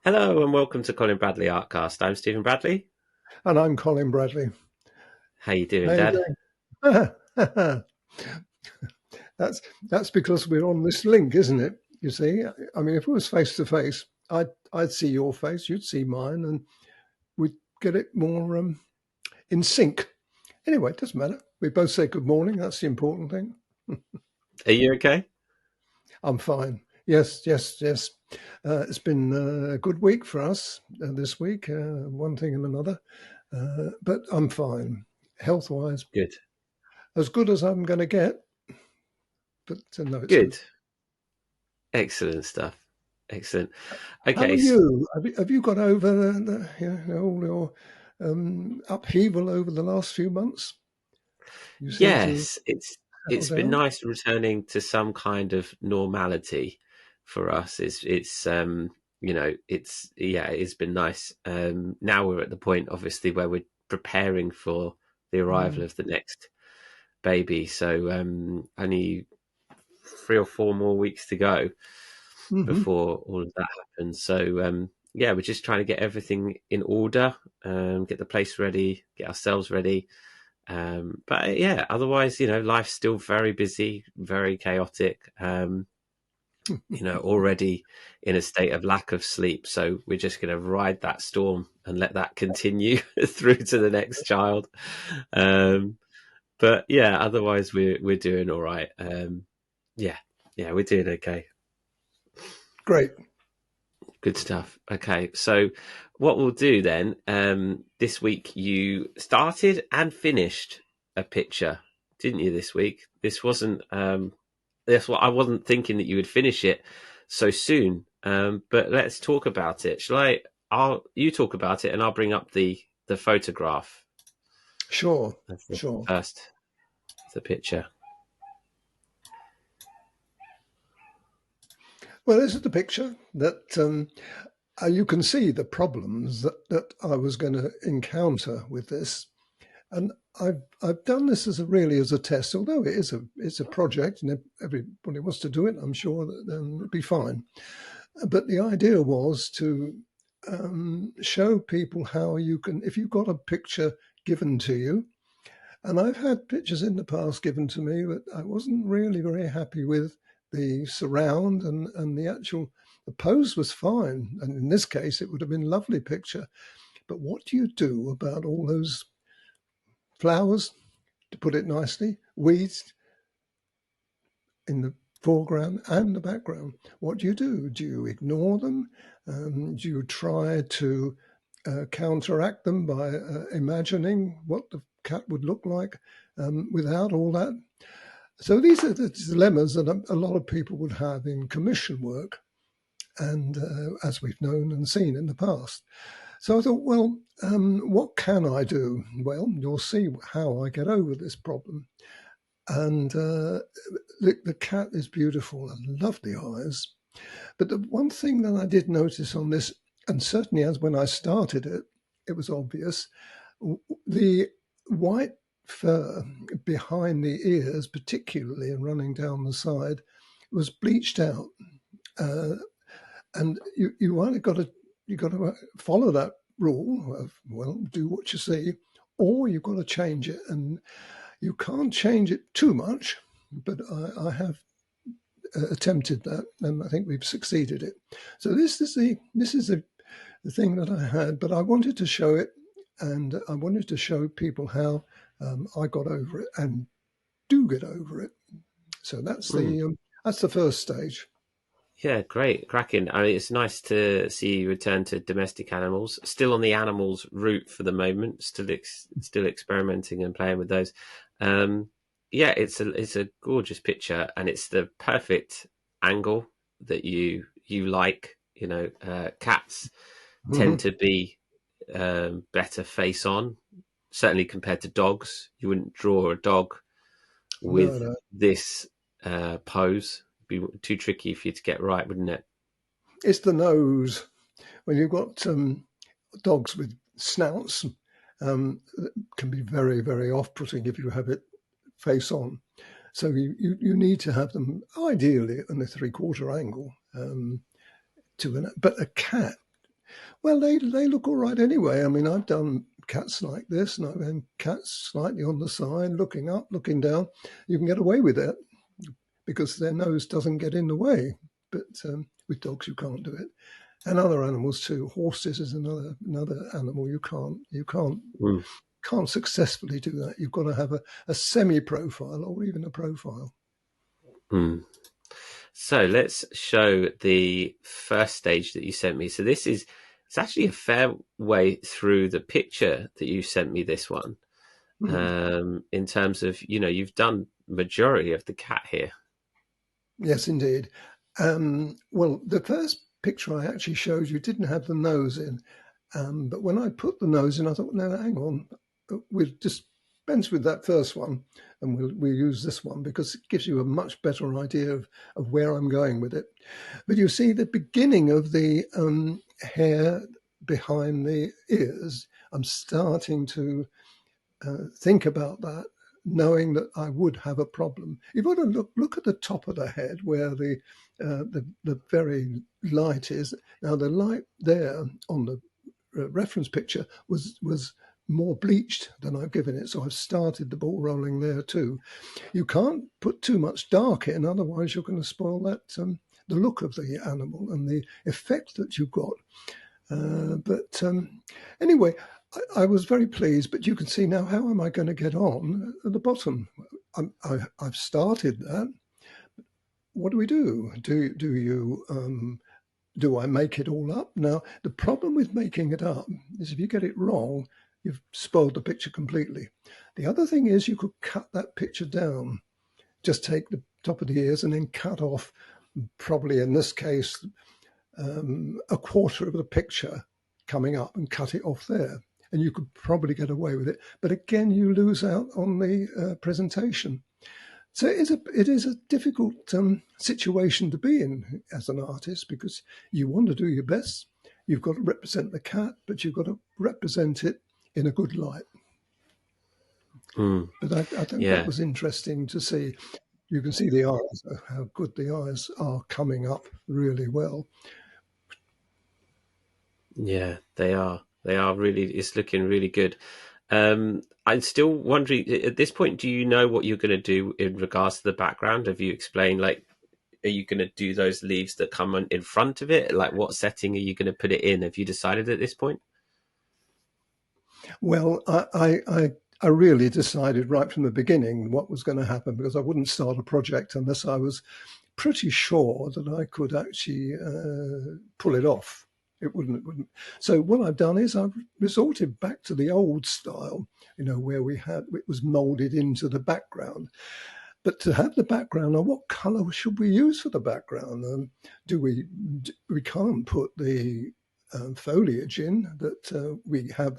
Hello and welcome to Colin Bradley Artcast. I'm Stephen Bradley. And I'm Colin Bradley. How you doing, How you Dad? doing? That's because we're on this link, isn't it? You see, I mean, if it was face to face, I'd see your face, you'd see mine, and we'd get it more in sync. Anyway, it doesn't matter. We both say good morning. That's the important thing. Are you okay? I'm fine. Yes, yes, yes. It's been a good week for us this week, one thing and another. But I'm fine, health wise, Good. as good as I'm going to get. But no, it's good. Good. Excellent stuff. Excellent. How are Okay. you? Have you got over all your upheaval over the last few months? You seem to have Yes, it's settled been down. nice returning to some kind of normality for us. It's been nice. Now we're at the point, obviously, where we're preparing for the arrival Mm. of the next baby. So only 3 or 4 more weeks to go Hmm. before all of that happens. So yeah, we're just trying to get everything in order, get the place ready, get ourselves ready. But yeah, otherwise, life's still very busy, very chaotic. Already in a state of lack of sleep. So we're just going to ride that storm and let that continue through to the next child. Um, but yeah, otherwise we're doing all right. Yeah, yeah, we're doing okay. Great. Good stuff. Okay, so what we'll do then, this week you started and finished a picture, didn't you? This week, this wasn't. That's what I wasn't thinking that you would finish it so soon. But let's talk about it. Shall I? I'll you talk about it, and I'll bring up the photograph Sure, of the sure. first the picture. Well, this is the picture that you can see the problems that I was going to encounter with this. And I've done this really as a test, although it's a project and everybody wants to do it. I'm sure that it'd be fine. But the idea was to show people how you can, if you've got a picture given to you, and I've had pictures in the past given to me that I wasn't really very happy with the surround and the pose was fine. And in this case, it would have been a lovely picture. But what do you do about all those flowers, to put it nicely, weeds in the foreground and the background? What do you do? Do you ignore them? Do you try to counteract them by imagining what the cat would look like without all that? So these are the dilemmas that a lot of people would have in commission work, and as we've known and seen in the past. So I thought, well, what can I do? Well, you'll see how I get over this problem. And the cat is beautiful and lovely eyes. But the one thing that I did notice on this, and certainly as when I started it, it was obvious, the white fur behind the ears, particularly and running down the side, was bleached out. Uh, and you either got to follow that rule of, well, do what you see, or you've got to change it. And you can't change it too much, but I have attempted that, and I think we've succeeded it. So this is the thing that I had, but I wanted to show it, and I wanted to show people how I got over it and do get over it. So Mm. that's the first stage. Yeah, great, cracking. I mean, it's nice to see you return to domestic animals. Still on the animals route for the moment. Still experimenting and playing with those. Um, yeah, it's a gorgeous picture, and it's the perfect angle that you like. Cats tend Mhm. to be better face on, certainly compared to dogs. You wouldn't draw a dog No, with no, this pose. Be too tricky for you to get right, wouldn't it? it's the nose. When you've got dogs with snouts, it can be very, very off-putting if you have it face on. So you need to have them ideally in a three-quarter angle but a cat. Well, they look all right anyway. I mean, I've done cats like this, and I've done cats slightly on the side, looking up, looking down. You can get away with it because their nose doesn't get in the way. But with dogs, you can't do it, and other animals too. Horses is another animal Mm, can't successfully do that. You've got to have a semi profile or even a profile. mm. So let's show the first stage that you sent me. So it's actually a fair way through the picture that you sent me this one. Hmm. In terms of, you've done majority of the cat here. Yes, indeed. Well, the first picture I actually showed you didn't have the nose in, but when I put the nose in, I thought, no, hang on, we'll dispense with that first one, and we'll use this one because it gives you a much better idea of where I'm going with it. But you see the beginning of the hair behind the ears. I'm starting to think about that, knowing that I would have a problem. You've got to look at the top of the head where the very light is. Now the light there on the reference picture was more bleached than I've given it, so I've started the ball rolling there too. You can't put too much dark in, otherwise you're going to spoil that the look of the animal and the effect that you've got. But anyway, I was very pleased. But you can see now, how am I going to get on at the bottom? I've started that. What do we do? Do I make it all up? Now, the problem with making it up is if you get it wrong, you've spoiled the picture completely. The other thing is you could cut that picture down. Just take the top of the ears and then cut off, probably in this case, a quarter of the picture coming up and cut it off there. And you could probably get away with it. But again, you lose out on the presentation. So it is a difficult situation to be in as an artist because you want to do your best. You've got to represent the cat, but you've got to represent it in a good light. Mm, But I think that yeah, was interesting to see. You can see the eyes, how good the eyes are coming up really well. yeah, they are. They are really. It's looking really good. I'm still wondering at this point. Do you know what you're going to do in regards to the background? Have you explained like? Are you going to do those leaves that come in front of it? Like, what setting are you going to put it in? Have you decided at this point? Well, I really decided right from the beginning what was going to happen because I wouldn't start a project unless I was pretty sure that I could actually pull it off. It wouldn't. So what I've done is I've resorted back to the old style, where it was molded into the background. But to have the background, now what colour should we use for the background? Do we can't put the foliage in that we have.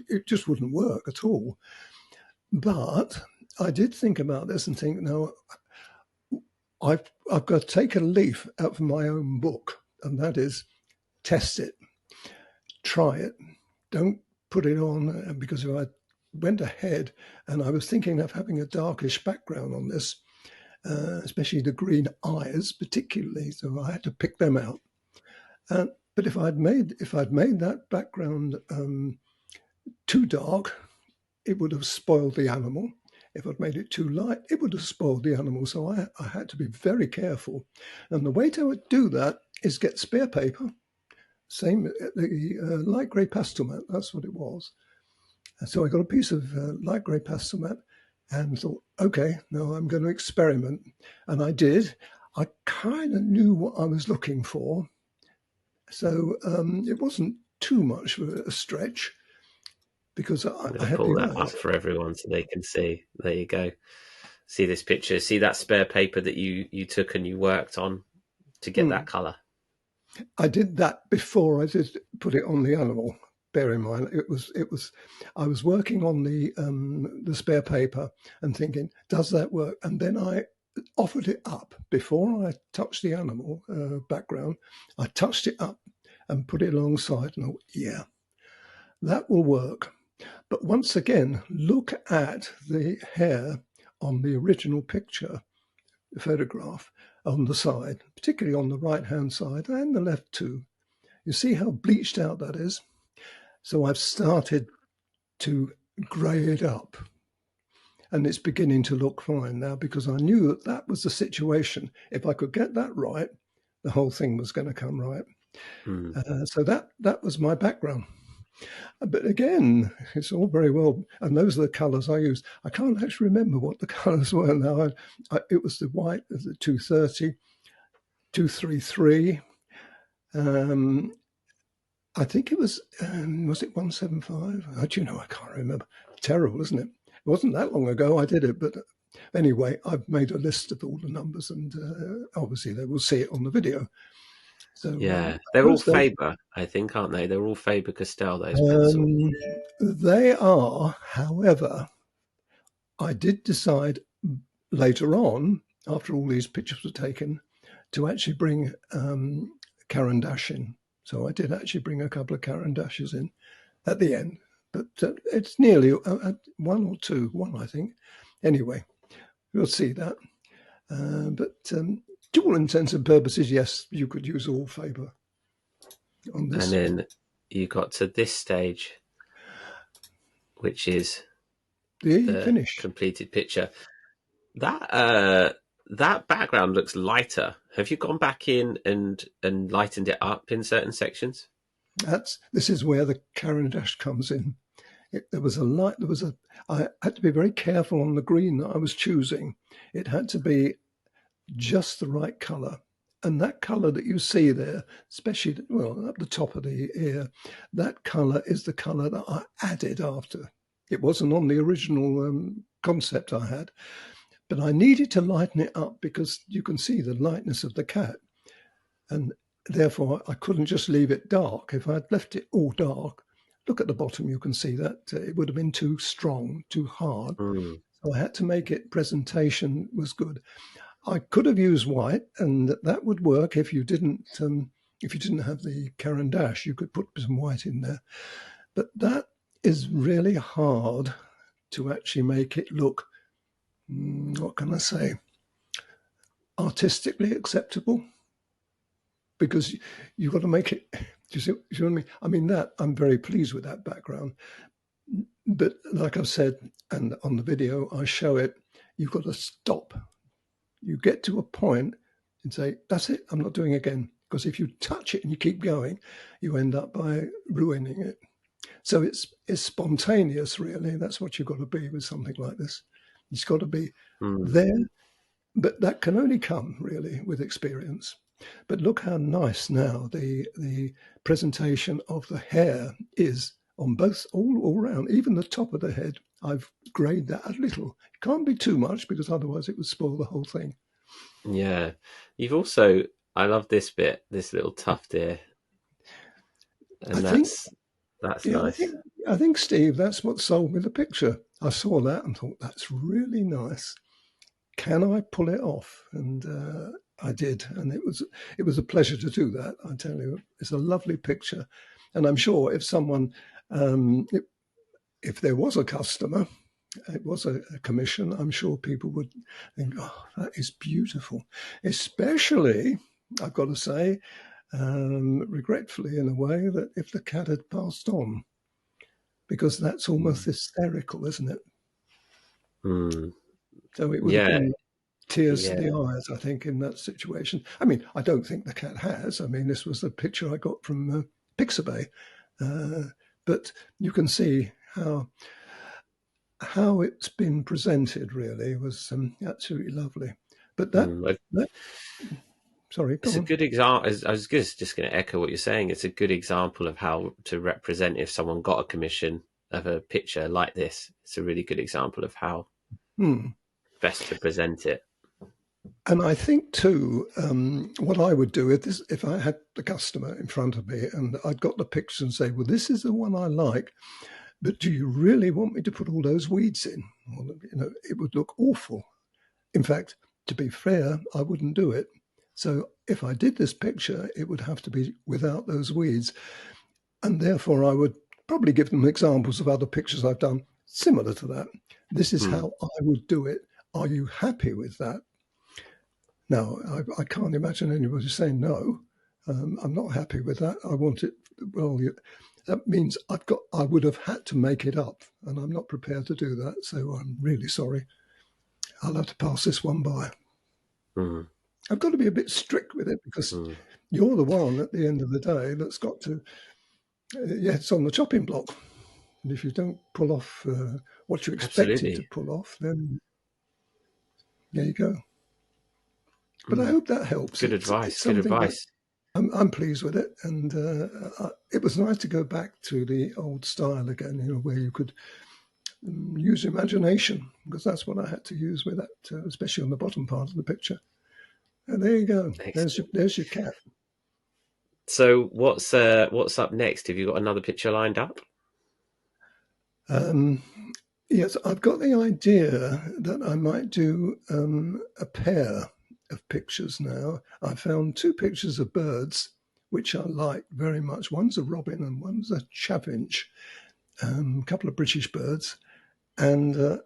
It just wouldn't work at all. But I did think about this and think, no, I've got to take a leaf out of my own book, and that is test it, try it. Don't put it on because if I went ahead and I was thinking of having a darkish background on this, especially the green eyes, particularly, so I had to pick them out. But if I'd made that background too dark, it would have spoiled the animal. If I'd made it too light, it would have spoiled the animal. So I had to be very careful. And the way to do that is get spare paper, same the light grey pastel mat. That's what it was. And so I got a piece of light grey pastel mat and thought, okay, now I'm going to experiment. And I did. I kind of knew what I was looking for. So it wasn't too much of a stretch because I'm I going to had pull the that up eyes. for everyone so they can see. There you go. See this picture. See that spare paper that you took and you worked on to get that Hmm. color. I did that before I did put it on the animal. Bear in mind, I was working on the spare paper and thinking, does that work? And then I offered it up before I touched the animal background. I touched it up and put it alongside, and thought, yeah, that will work. But once again, look at the hair on the original picture, the photograph on the side, particularly on the right hand side and the left too. You see how bleached out that is? So I've started to grey it up, and it's beginning to look fine now because I knew that that was the situation. If I could get that right, the whole thing was going to come right. Mm. So that was my background. But again, it's all very well, and those are the colours I used. I can't actually remember what the colours were now. It was the white, the 230, 233. I think it was it 175? How do you know? I can't remember. Terrible, isn't it? It wasn't that long ago I did it, but anyway, I've made a list of all the numbers, and obviously they will see it on the video. So Yeah, they're all Faber, I think, aren't they? They're all Faber Castell, those pencils. They are, however, I did decide later on, after all these pictures were taken, to actually bring Caran d'Ache in. So I did actually bring a couple of Caran d'Aches in at the end, but it's nearly one or two, one I think. Anyway, we'll see that. But to all intents and purposes, yes, you could use all Faber on And this. then you got to this stage, which is The the finish. completed picture. That background looks lighter. Have you gone back in and lightened it up in certain sections? This is where the Caran d'Ache comes in. There was a light. I had to be very careful on the green that I was choosing. It had to be just the right colour. And that colour that you see there, especially, well, up the top of the ear, that colour is the colour that I added after. It wasn't on the original concept I had, but I needed to lighten it up because you can see the lightness of the cat. And therefore, I couldn't just leave it dark. If I'd left it all dark, look at the bottom, you can see that it would have been too strong, too hard. Mm. So I had to make it presentation was good. I could have used white, and that would work if you didn't have the Caran d'Ache. You could put some white in there, but that is really hard to actually make it look. What can I say? Artistically acceptable, because you've got to make it. Do you see what I mean? I mean that I'm very pleased with that background, but like I've said, and on the video I show it, you've got to stop. You get to a point and say, that's it, I'm not doing it again. Because if you touch it and you keep going, you end up by ruining it. So it's spontaneous, really. That's what you've got to be with something like this. It's got to be there, but that can only come, really, with experience. But look how nice now the presentation of the hair is on both, all round, even the top of the head. I've grayed that a little. It can't be too much because otherwise it would spoil the whole thing. Yeah. You've also, I love this bit, this little tuft here. I And think, that's yeah, nice. I think, Steve, that's what sold me the picture. I saw that and thought, that's really nice. Can I pull it off? And I did, and it was a pleasure to do that. I tell you, it's a lovely picture, and I'm sure if someone, if there was a customer, it was a commission, I'm sure people would think, oh, that is beautiful. Especially, I've got to say, regretfully in a way, that if the cat had passed on, because that's almost hysterical, isn't it? Mm. So it would have Yeah. been tears to Yeah. the eyes, I think, in that situation. I mean, I don't think the cat has. I mean, this was the picture I got from Pixabay. But you can see how it's been presented really was absolutely lovely. But that sorry, go It's a on. good example. I was just going to echo what you're saying. It's a good example of how to represent if someone got a commission of a picture like this. It's a really good example of how Hmm. best to present it. And I think too, what I would do if I had the customer in front of me and I'd got the picture and say, well, this is the one I like, but do you really want me to put all those weeds in? Well, it would look awful. In fact, to be fair, I wouldn't do it. So if I did this picture, it would have to be without those weeds. And therefore, I would probably give them examples of other pictures I've done similar to that. This is how I would do it. Are you happy with that? Now, I can't imagine anybody saying no. I'm not happy with that. I want it. Well, that means I would have had to make it up, and I'm not prepared to do that. So I'm really sorry. I'll have to pass this one by. Mm, I've got to be a bit strict with it because mm. you're the one at the end of the day that's got to. Yeah, it's on the chopping block, and if you don't pull off what you expected to Absolutely. pull off, then there you go. But I Mm. hope that helps. Good It's advice. Good something that advice. I'm pleased with it, and it was nice to go back to the old style again, where you could use imagination, because that's what I had to use with that, especially on the bottom part of the picture. And there you go. Excellent. There's your cat. So what's up next? Have you got another picture lined up? Um, yes, I've got the idea that I might do a pair of pictures now. I found two pictures of birds which I like very much. One's a robin and one's a chaffinch, a couple of British birds, and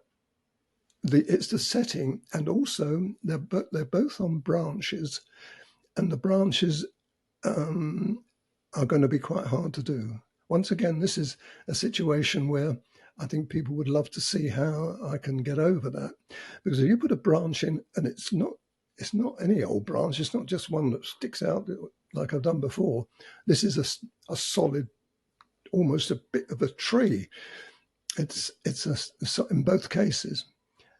it's the setting, and also they're both on branches, and the branches are going to be quite hard to do. Once again, this is a situation where I think people would love to see how I can get over that, because if you put a branch in and it's not any old branch, it's not just one that sticks out like I've done before. This is a solid, almost a bit of a tree. In both cases,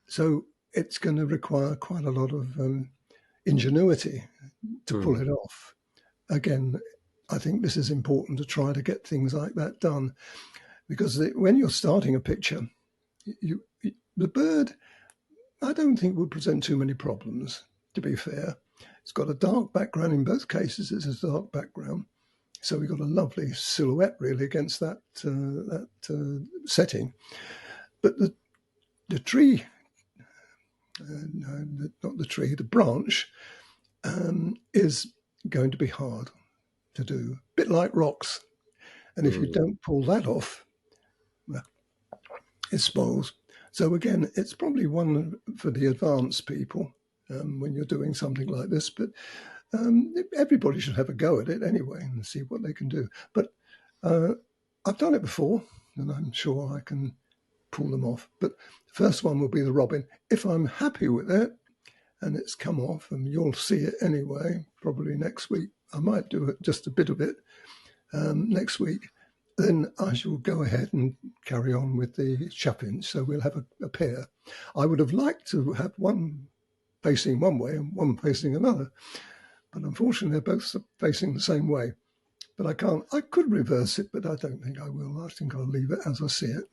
so it's going to require quite a lot of ingenuity to pull Mm, it off. Again, I think this is important to try to get things like that done, because when you're starting a picture, the bird, I don't think would present too many problems. To be fair, it's got a dark background in both cases. It's a dark background, so we've got a lovely silhouette really against that setting. But the tree, no, not the tree, the branch is going to be hard to do, a bit like rocks. And if you mm. don't pull that off, well, it spoils. So again, it's probably one for the advanced people when you're doing something like this. But everybody should have a go at it anyway and see what they can do. But uh, I've done it before, and I'm sure I can pull them off. But the first one will be the robin. If I'm happy with it and it's come off, and you'll see it anyway, probably next week. I might do it, just a bit of it next week. Then I shall go ahead and carry on with the chaffinch. So we'll have a pair. I would have liked to have one facing one way and one facing another, but unfortunately they're both facing the same way. But I can't. I could reverse it, but I don't think I will. I think I'll leave it as I see it.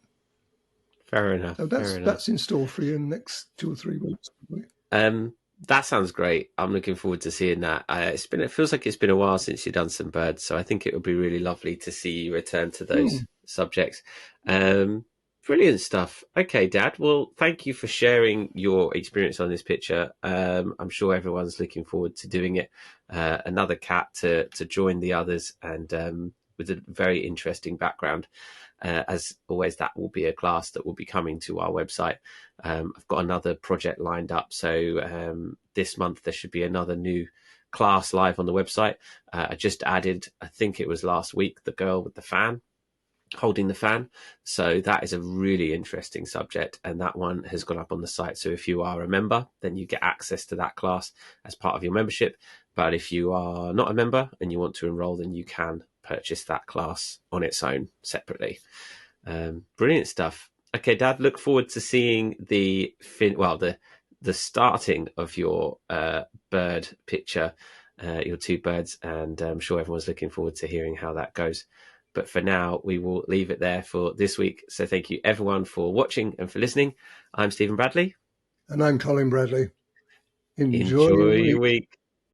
Fair enough. So Fair enough. that's in store for you in the next 2 or 3 weeks. Probably. Um, that sounds great. I'm looking forward to seeing that. It feels like it's been a while since you've done some birds, so I think it would be really lovely to see you return to those Hmm. subjects. Um, Brilliant stuff. Okay, Dad. Well, thank you for sharing your experience on this picture. I'm sure everyone's looking forward to doing it. Another cat to join the others, and with a very interesting background. As always, that will be a class that will be coming to our website. I've got another project lined up, so this month there should be another new class live on the website. I just added, I think it was last week, the girl with the fan, holding the fan. So that is a really interesting subject, and that one has gone up on the site. So if you are a member, then you get access to that class as part of your membership. But if you are not a member and you want to enroll, then you can purchase that class on its own separately. Brilliant stuff. Okay, Dad, look forward to seeing the starting of your bird picture, your two birds, and I'm sure everyone's looking forward to hearing how that goes. But for now, we will leave it there for this week. So thank you everyone for watching and for listening. I'm Stephen Bradley. And I'm Colin Bradley. Enjoy your Enjoy your week. week.